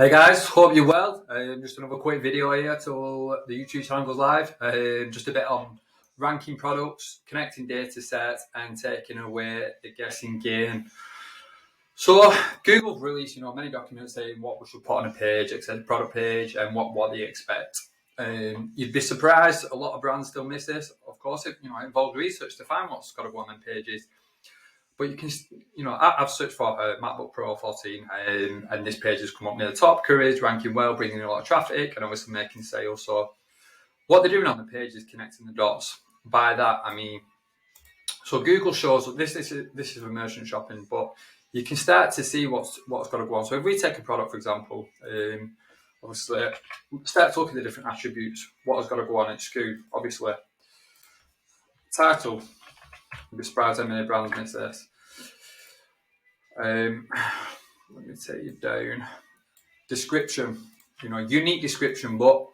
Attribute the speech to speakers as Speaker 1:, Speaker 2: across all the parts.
Speaker 1: Hey guys, hope you're well. Just another quick video here till the YouTube channel goes live. Just a bit on ranking products, connecting data sets, and taking away the guessing game. So Google released, many documents saying what we should put on a page, etc., product page, and what they expect. You'd be surprised a lot of brands still miss this. Of course, it involved research to find what's got to go on them pages. But you can, I've searched for MacBook Pro 14, and this page has come up near the top. Courage, ranking well, bringing in a lot of traffic, and obviously making sales. So what they're doing on the page is connecting the dots. By that, I mean, so Google shows this is for merchant shopping, but you can start to see what's got to go on. So if we take a product, for example, obviously, we start to look at the different attributes. What has got to go on its SKU? Obviously, title. You'd be surprised how many brands miss this. Let me take you down. Description, unique description, but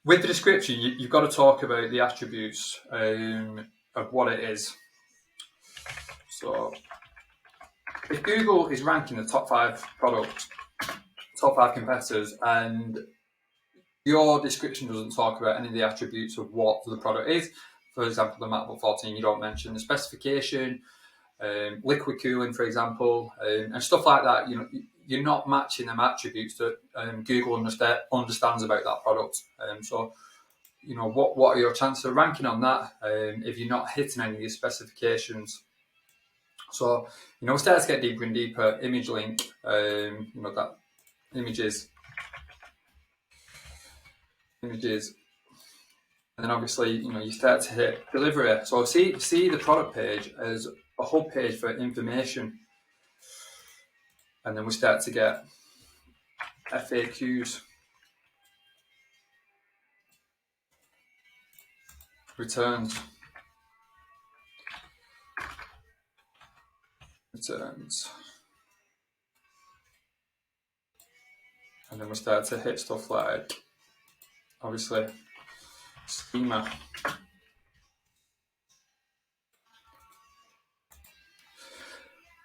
Speaker 1: with the description, you've got to talk about the attributes of what it is. So if Google is ranking the top 5 products, top 5 competitors, and your description doesn't talk about any of the attributes of what the product is, for example, the MacBook 14, you don't mention the specification, liquid cooling, for example, and stuff like that. You're not matching them attributes that Google understands about that product. So, what are your chances of ranking on that if you're not hitting any of these specifications? So, we start to get deeper and deeper. Image link, that images. And then obviously, you start to hit delivery. So see the product page as a hub page for information. And then we start to get FAQs, returns. And then we start to hit stuff like, obviously, schema.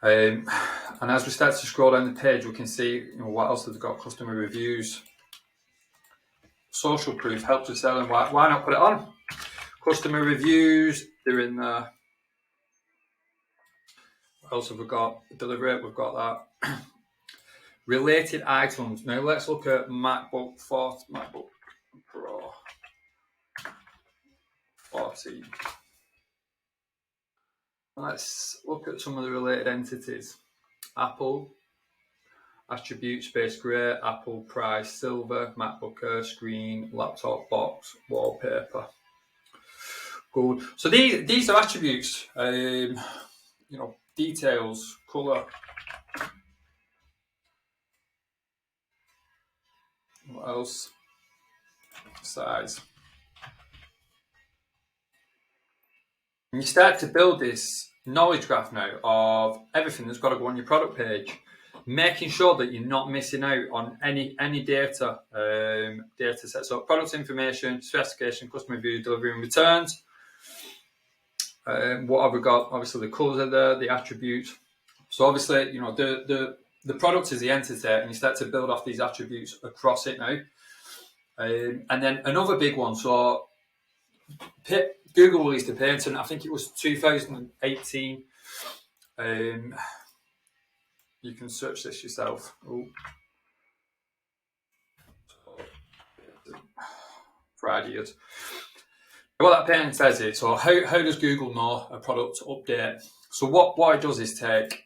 Speaker 1: And as we start to scroll down the page, we can see what else they've got. Customer reviews, social proof, helps with selling. Why not put it on? Customer reviews, they're in there. What else have we got? Delivery, we've got that. Related items. Now let's look at MacBook Pro 14. Let's look at some of the related entities. Apple, attribute, space grey, Apple price, silver, MacBook Air, screen, laptop box, wallpaper. Good. So these are attributes. Details, color. What else? Size. And you start to build this knowledge graph now of everything that's got to go on your product page, making sure that you're not missing out on any data sets. So product information, specification, customer review, delivery and returns. What have we got? Obviously the colors are there, the attributes. So obviously, the product is the entity, and you start to build off these attributes across it now. And then another big one. So Google released a patent, I think it was 2018. You can search this yourself. For ideas. What that patent says is, so how does Google know a product to update? So what it does is take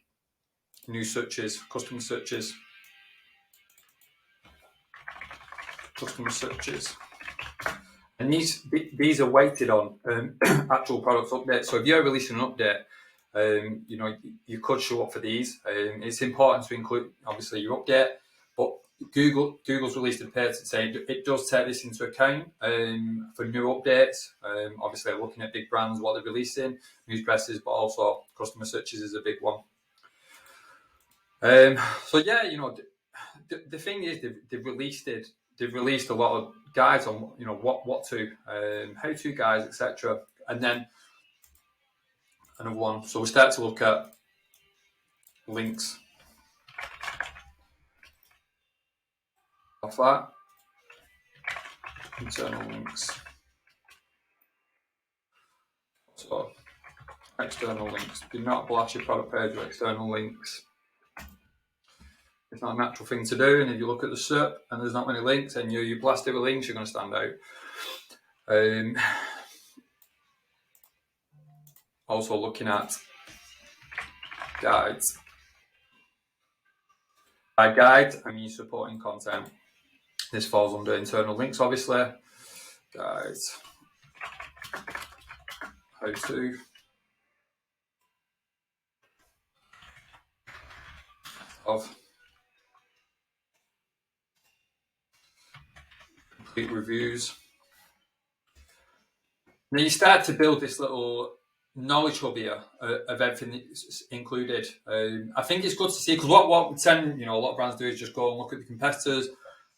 Speaker 1: new searches, customer searches, and these are weighted on actual product updates. So if you're releasing an update, you could show up for these. It's important to include obviously your update, but Google's released a patent saying it does take this into account for new updates. Obviously, looking at big brands, what they're releasing, news presses, but also customer searches is a big one. So yeah, the thing is they've released a lot of guides on what to how to guides, etc. And then another one. So we start to look at links. off that. Internal links. So external links. Do not blast your product page with external links. It's not a natural thing to do, and if you look at the SERP and there's not many links and you blast it with links, you're going to stand out. Also looking at guides. By guide, I mean supporting content. This falls under internal links, obviously. Guides. How to. Of. Complete reviews. Now you start to build this little knowledge hub here of everything that's included. I think it's good to see, because what we tend, a lot of brands do is just go and look at the competitors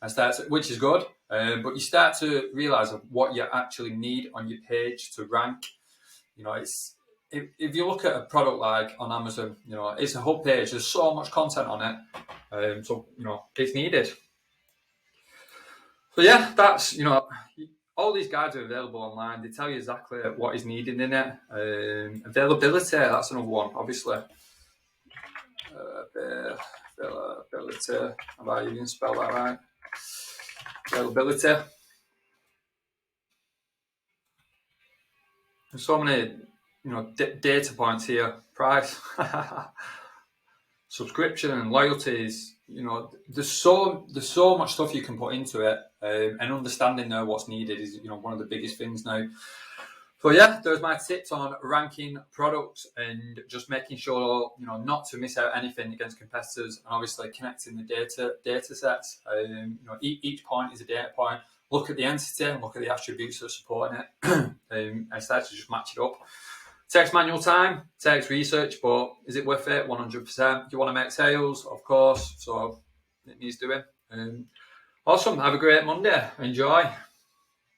Speaker 1: and start to, which is good, but you start to realize what you actually need on your page to rank. It's if you look at a product like on Amazon, it's a hub page. There's so much content on it, so it's needed. So yeah, that's all these guides are available online. They tell you exactly what is needed in it. Availability, that's another one, obviously. Availability, have I even spelled that right? Availability. There's so many, data points here. Price, subscription and loyalties. There's so much stuff you can put into it, and understanding what's needed is one of the biggest things now. So yeah, there's my tips on ranking products and just making sure not to miss out anything against competitors, and obviously connecting the data sets. Each point is a data point. Look at the entity and look at the attributes that are supporting it, and start to just match it up. Takes manual time, takes research, but is it worth it? 100%. Do you want to make sales? Of course. So it needs doing. Awesome. Have a great Monday. Enjoy.